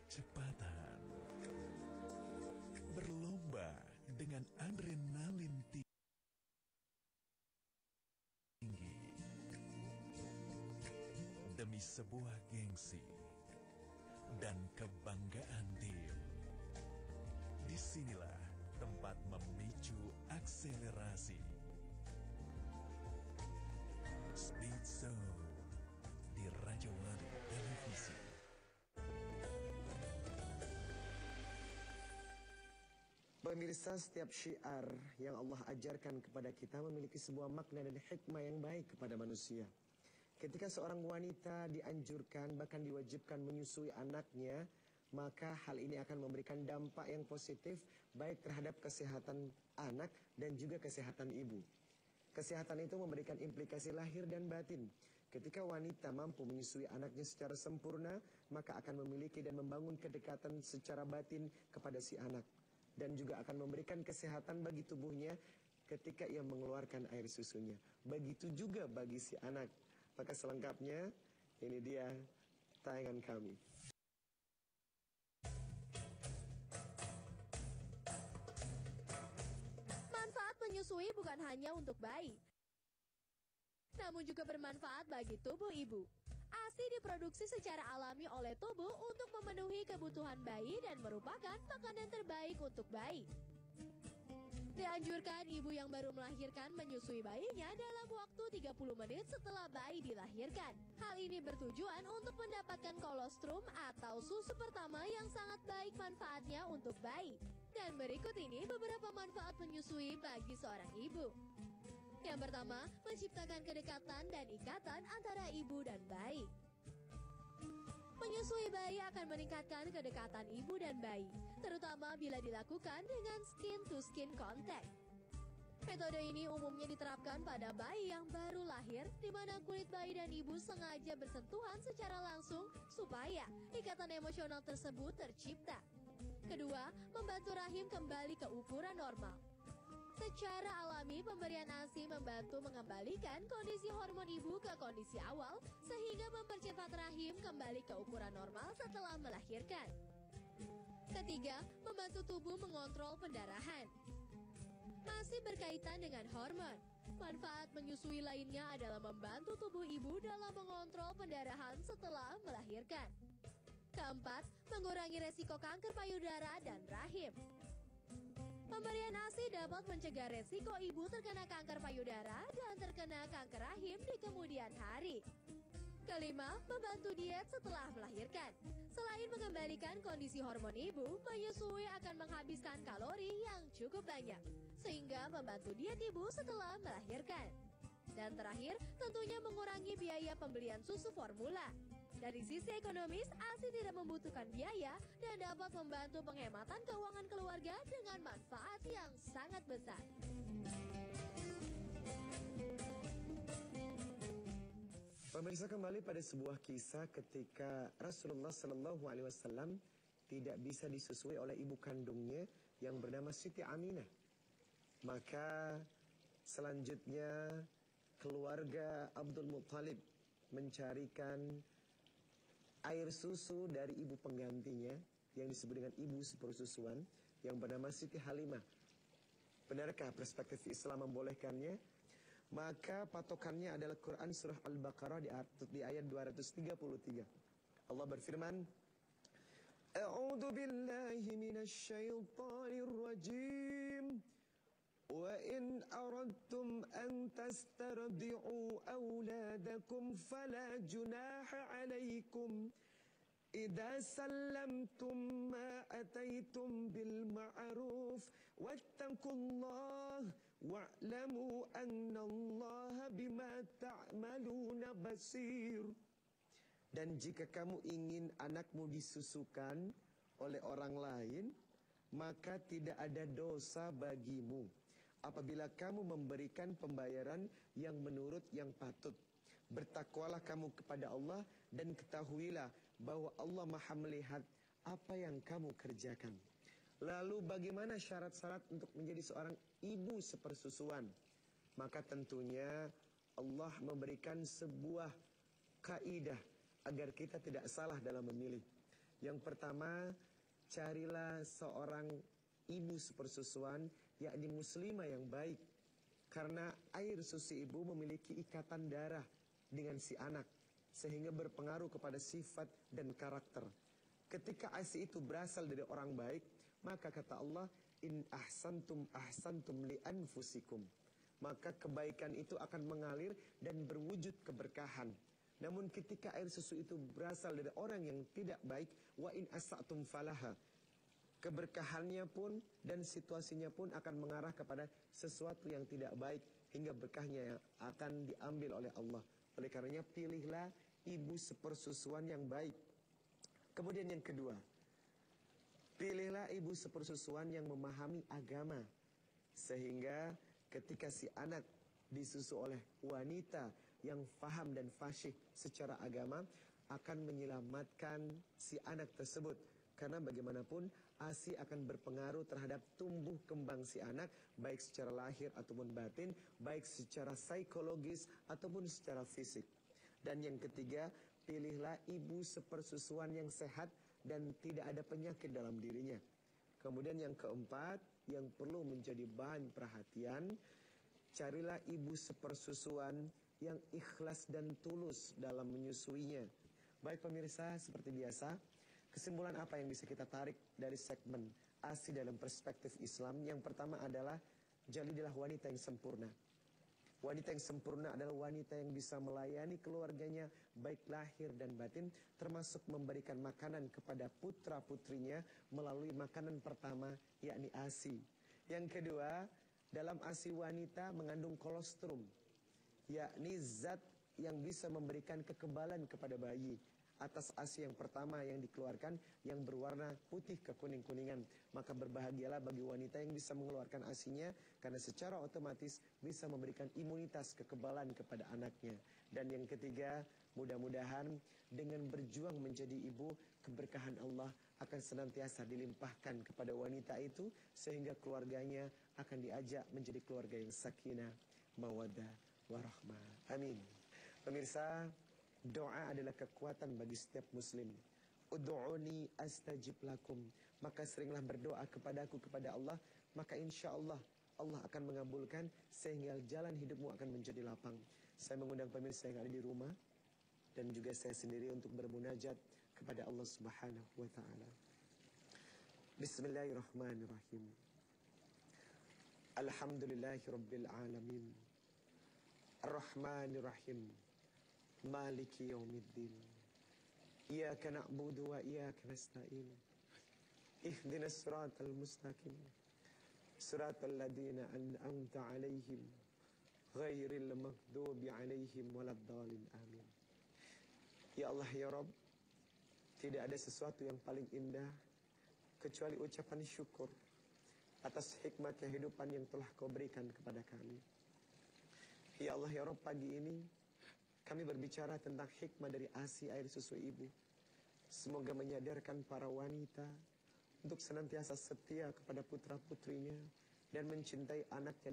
kecepatan. Berlomba dengan adrenalin tinggi. Demi sebuah gengsi dan kebanggaan tim. Disinilah tempat memicu akselerasi. Speed Zone di Raja Wali Televisi. Pemirsa, setiap syiar yang Allah ajarkan kepada kita memiliki sebuah makna dan hikmah yang baik kepada manusia. Ketika seorang wanita dianjurkan bahkan diwajibkan menyusui anaknya, maka hal ini akan memberikan dampak yang positif baik terhadap kesehatan anak dan juga kesehatan ibu. Kesehatan itu memberikan implikasi lahir dan batin. Ketika wanita mampu menyusui anaknya secara sempurna, maka akan memiliki dan membangun kedekatan secara batin kepada si anak. Dan juga akan memberikan kesehatan bagi tubuhnya ketika ia mengeluarkan air susunya. Begitu juga bagi si anak. Maka selengkapnya, ini dia tayangan kami. Manfaat menyusui bukan hanya untuk bayi, namun juga bermanfaat bagi tubuh ibu. ASI diproduksi secara alami oleh tubuh untuk memenuhi kebutuhan bayi dan merupakan makanan terbaik untuk bayi. Dianjurkan ibu yang baru melahirkan menyusui bayinya dalam waktu 30 menit setelah bayi dilahirkan. Hal ini bertujuan untuk mendapatkan kolostrum atau susu pertama yang sangat baik manfaatnya untuk bayi. Dan berikut ini beberapa manfaat menyusui bagi seorang ibu. Yang pertama, menciptakan kedekatan dan ikatan antara ibu dan bayi. Menyusui bayi akan meningkatkan kedekatan ibu dan bayi, terutama bila dilakukan dengan skin-to-skin contact. Metode ini umumnya diterapkan pada bayi yang baru lahir, di mana kulit bayi dan ibu sengaja bersentuhan secara langsung supaya ikatan emosional tersebut tercipta. Kedua, membantu rahim kembali ke ukuran normal. Secara alami, pemberian ASI membantu mengembalikan kondisi hormon ibu ke kondisi awal, sehingga mempercepat rahim kembali ke ukuran normal setelah melahirkan. Ketiga, membantu tubuh mengontrol pendarahan. Masih berkaitan dengan hormon, manfaat menyusui lainnya adalah membantu tubuh ibu dalam mengontrol pendarahan setelah melahirkan. Keempat, mengurangi resiko kanker payudara dan rahim. Pemberian ASI dapat mencegah resiko ibu terkena kanker payudara dan terkena kanker rahim di kemudian hari. Kelima, membantu diet setelah melahirkan. Selain mengembalikan kondisi hormon ibu, menyusui akan menghabiskan kalori yang cukup banyak, sehingga membantu diet ibu setelah melahirkan. Dan terakhir, tentunya mengurangi biaya pembelian susu formula. Dari sisi ekonomis, ASI tidak membutuhkan biaya dan dapat membantu penghematan keuangan keluarga dengan manfaat yang sangat besar. Pemirsa, kembali pada sebuah kisah ketika Rasulullah SAW tidak bisa disusui oleh ibu kandungnya yang bernama Siti Aminah. Maka selanjutnya keluarga Abdul Muttalib mencarikan air susu dari ibu penggantinya yang disebut dengan ibu sepersusuan yang bernama Siti Halimah. Benarkah perspektif Islam membolehkannya? Maka patokannya adalah Quran surah Al-Baqarah di ayat 233. Allah berfirman, A'udzu billahi minasy syaithanir rajim. وَإِنْ أَرَدْتُمْ أَنْ تَسْتَرْضِعُوا أَوْلَادَكُمْ فَلَا جُنَاحَ عَلَيْكُمْ إِذَا سَلَّمْتُمْ مَا أَتَيْتُمْ بِالْمَعْرُوفِ وَاتَّقُوا اللَّهَ وَاعْلَمُوا أَنَّ اللَّهَ بِمَا تَعْمَلُونَ بَصِيرٌ. Dan jika kamu ingin anakmu disusukan oleh orang lain, maka tidak ada dosa bagimu apabila kamu memberikan pembayaran yang menurut yang patut. Bertakwalah kamu kepada Allah dan ketahuilah bahwa Allah Maha melihat apa yang kamu kerjakan. Lalu bagaimana syarat-syarat untuk menjadi seorang ibu sepersusuan? Maka tentunya Allah memberikan sebuah kaidah agar kita tidak salah dalam memilih. Yang pertama, carilah seorang ibu sepersusuan, yakni muslimah yang baik. Karena air susu ibu memiliki ikatan darah dengan si anak, sehingga berpengaruh kepada sifat dan karakter. Ketika ASI itu berasal dari orang baik, maka kata Allah, in ahsantum ahsantum li anfusikum. Maka kebaikan itu akan mengalir dan berwujud keberkahan. Namun ketika air susu itu berasal dari orang yang tidak baik, wa in asatum falaha, keberkahannya pun dan situasinya pun akan mengarah kepada sesuatu yang tidak baik, hingga berkahnya yang akan diambil oleh Allah. Oleh karenanya pilihlah ibu sepersusuan yang baik. Kemudian yang kedua, pilihlah ibu sepersusuan yang memahami agama, sehingga ketika si anak disusu oleh wanita yang faham dan fasih secara agama, akan menyelamatkan si anak tersebut. Karena bagaimanapun ASI akan berpengaruh terhadap tumbuh kembang si anak, baik secara lahir ataupun batin, baik secara psikologis ataupun secara fisik. Dan yang ketiga, pilihlah ibu sepersusuan yang sehat dan tidak ada penyakit dalam dirinya. Kemudian yang keempat, yang perlu menjadi bahan perhatian, carilah ibu sepersusuan yang ikhlas dan tulus dalam menyusuinya. Baik pemirsa, seperti biasa, kesimpulan apa yang bisa kita tarik dari segmen ASI dalam perspektif Islam? Yang pertama adalah, jadilah wanita yang sempurna. Wanita yang sempurna adalah wanita yang bisa melayani keluarganya, baik lahir dan batin, termasuk memberikan makanan kepada putra-putrinya melalui makanan pertama, yakni ASI. Yang kedua, dalam ASI wanita mengandung kolostrum, yakni zat yang bisa memberikan kekebalan kepada bayi. Atas ASI yang pertama yang dikeluarkan, yang berwarna putih kekuning-kuningan, maka berbahagialah bagi wanita yang bisa mengeluarkan ASInya, karena secara otomatis bisa memberikan imunitas kekebalan kepada anaknya. Dan yang ketiga, mudah-mudahan dengan berjuang menjadi ibu, keberkahan Allah akan senantiasa dilimpahkan kepada wanita itu, sehingga keluarganya akan diajak menjadi keluarga yang sakinah, mawaddah, warahmah. Amin. Pemirsa, doa adalah kekuatan bagi setiap muslim. Ud'uni astajib lakum. Maka seringlah berdoa kepadaku, kepada Allah, maka insya Allah Allah akan mengabulkan, sehingga jalan hidupmu akan menjadi lapang. Saya mengundang pemirsa yang ada di rumah dan juga saya sendiri untuk bermunajat kepada Allah Subhanahu wa taala. Bismillahirrahmanirrahim. Alhamdulillahirabbil alamin. Ar-Rahmanirrahim. Maliki yaumiddin. Iyyaka na'budu wa iyyaka nasta'in. Ihdinas siratal mustaqim. Siratal ladzina an'amta 'alaihim ghairil maghdubi 'alaihim waladdallin. Amin. Ya Allah ya Rabb, tidak ada sesuatu yang paling indah kecuali ucapan syukur atas hikmat kehidupan yang telah Kau berikan kepada kami. Ya Allah ya Rabb, pagi ini kami berbicara tentang hikmah dari ASI air susu ibu. Semoga menyadarkan para wanita untuk senantiasa setia kepada putra-putrinya dan mencintai anaknya